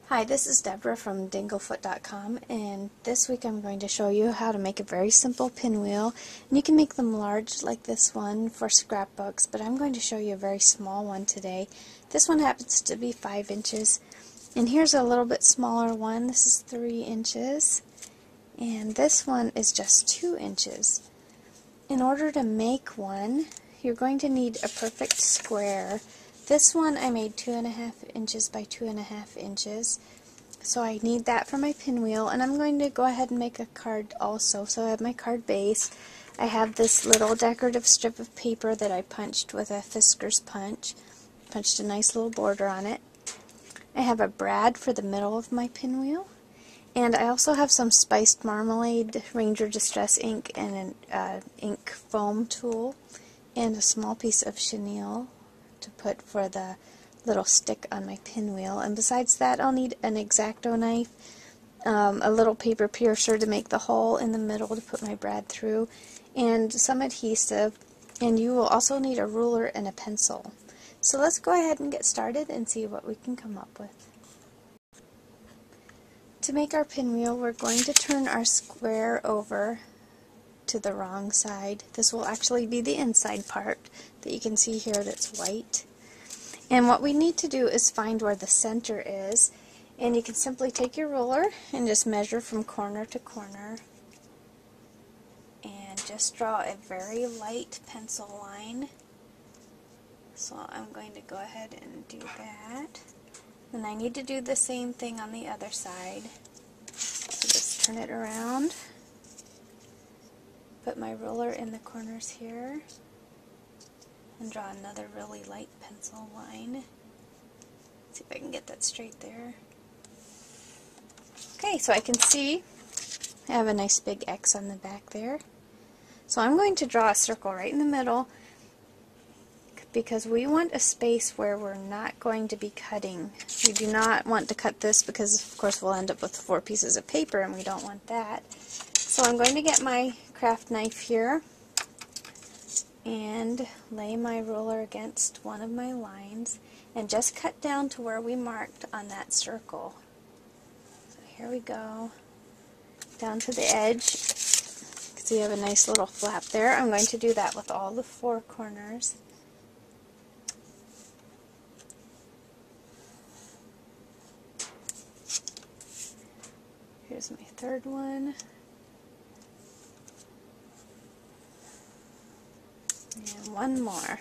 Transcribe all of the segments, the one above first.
Hi, this is Deborah from dinglefoot.com, and this week I'm going to show you how to make a very simple pinwheel. And you can make them large like this one for scrapbooks, but I'm going to show you a very small one today. This one happens to be 5 inches, and here's a little bit smaller one. This is 3 inches, and this one is just 2 inches. In order to make one, you're going to need a perfect square. This one I made 2.5 inches by 2.5 inches, so I need that for my pinwheel, and I'm going to go ahead and make a card also. So I have my card base. I have this little decorative strip of paper that I punched with a Fisker's punch. Punched a nice little border on it. I have a brad for the middle of my pinwheel, and I also have some spiced marmalade, Ranger Distress ink, and an ink foam tool, and a small piece of chenille to put for the little stick on my pinwheel. And besides that, I'll need an X-Acto knife, a little paper piercer to make the hole in the middle to put my brad through, and some adhesive, and you will also need a ruler and a pencil. So let's go ahead and get started and see what we can come up with. To make our pinwheel, we're going to turn our square over to the wrong side. This will actually be the inside part that you can see here that's white. And what we need to do is find where the center is, and you can simply take your ruler and just measure from corner to corner and just draw a very light pencil line. So I'm going to go ahead and do that. And I need to do the same thing on the other side. So just turn it around. Put my ruler in the corners here and draw another really light pencil line. See if I can get that straight there. Okay, so I can see I have a nice big X on the back there. So I'm going to draw a circle right in the middle because we want a space where we're not going to be cutting. We do not want to cut this because of course we'll end up with 4 pieces of paper, and we don't want that. So I'm going to get my craft knife here and lay my ruler against one of my lines and just cut down to where we marked on that circle. So here we go, down to the edge. So you have a nice little flap there. I'm going to do that with all the 4 corners. Here's my 3rd one. And one more.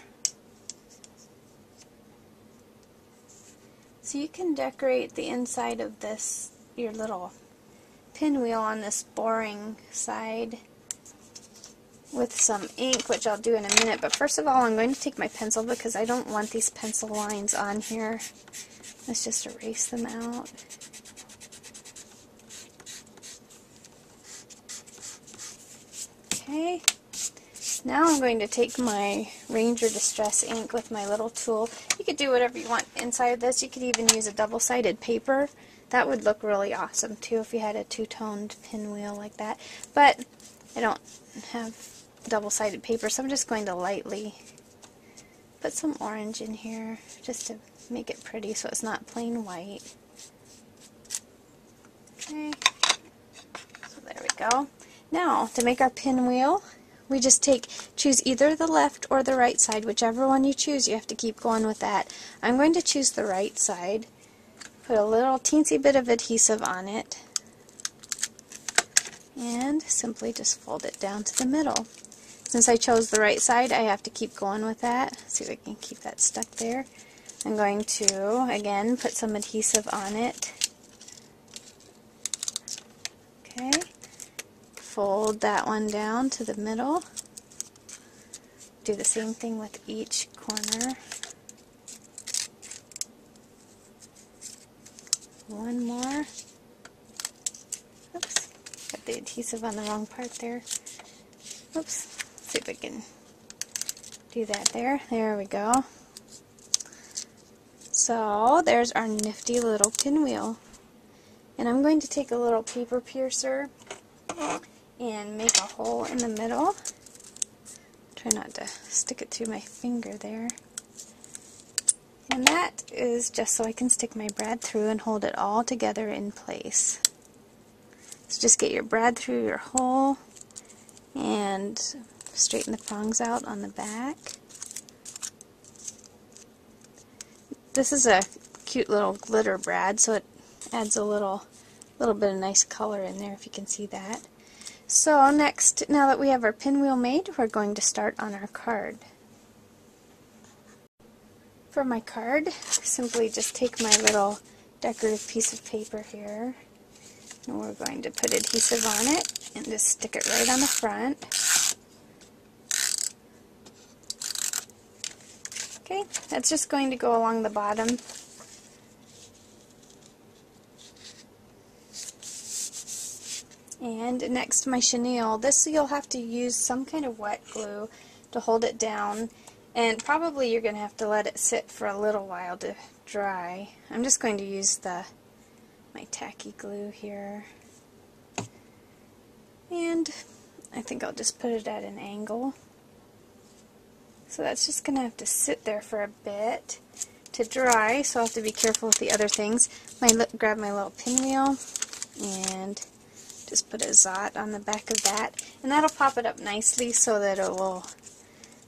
So you can decorate the inside of this, your little pinwheel on this boring side with some ink, which I'll do in a minute. But first of all, I'm going to take my pencil because I don't want these pencil lines on here. Let's just erase them out. Okay. Now I'm going to take my Ranger Distress ink with my little tool. You could do whatever you want inside of this. You could even use a double-sided paper. That would look really awesome too if you had a two-toned pinwheel like that. But I don't have double-sided paper, so I'm just going to lightly put some orange in here just to make it pretty so it's not plain white. Okay, so there we go. Now, to make our pinwheel, we just choose either the left or the right side. Whichever one you choose, you have to keep going with that. I'm going to choose the right side. Put a little teensy bit of adhesive on it and simply just fold it down to the middle. Since I chose the right side, I have to keep going with that. See if I can keep that stuck there. I'm going to, again, put some adhesive on it. Okay. Fold that one down to the middle. Do the same thing with each corner. One more. Oops, got the adhesive on the wrong part there. Oops, see if I can do that there. There we go. So there's our nifty little pinwheel. And I'm going to take a little paper piercer and make a hole in the middle. Try not to stick it through my finger there. And that is just so I can stick my brad through and hold it all together in place. So just get your brad through your hole and straighten the prongs out on the back. This is a cute little glitter brad, so it adds a little bit of nice color in there, if you can see that. So next, now that we have our pinwheel made, we're going to start on our card. For my card, simply just take my little decorative piece of paper here, and we're going to put adhesive on it and just stick it right on the front. Okay, that's just going to go along the bottom. And next, my chenille. This you'll have to use some kind of wet glue to hold it down, and probably you're going to have to let it sit for a little while to dry. I'm just going to use my tacky glue here, and I think I'll just put it at an angle. So that's just going to have to sit there for a bit to dry, so I'll have to be careful with the other things. Grab my little pinwheel and just put a zot on the back of that, and that'll pop it up nicely so that it will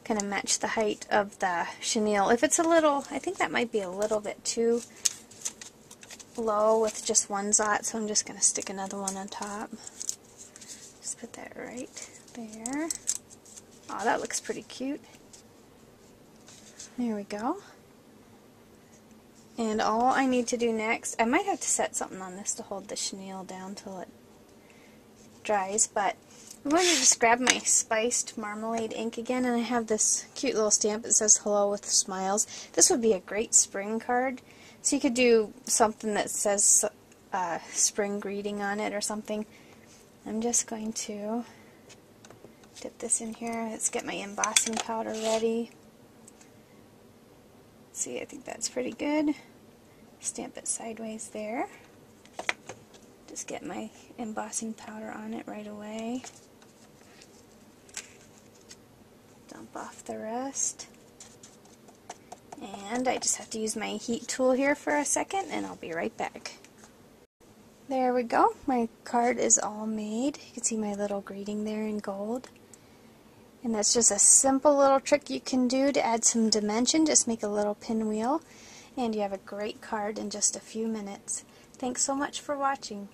kind of match the height of the chenille. If it's a little, I think that might be a little bit too low with just one zot, so I'm just going to stick another one on top. Just put that right there. Oh, that looks pretty cute. There we go. And all I need to do next, I might have to set something on this to hold the chenille down till it dries, but I'm going to just grab my spiced marmalade ink again, and I have this cute little stamp that says hello with smiles. This would be a great spring card, so you could do something that says spring greeting on it or something. I'm just going to dip this in here. Let's get my embossing powder ready. See, I think that's pretty good. Stamp it sideways there. Just get my embossing powder on it right away. Dump off the rest. And I just have to use my heat tool here for a second, and I'll be right back. There we go. My card is all made. You can see my little greeting there in gold. And that's just a simple little trick you can do to add some dimension. Just make a little pinwheel, and you have a great card in just a few minutes. Thanks so much for watching.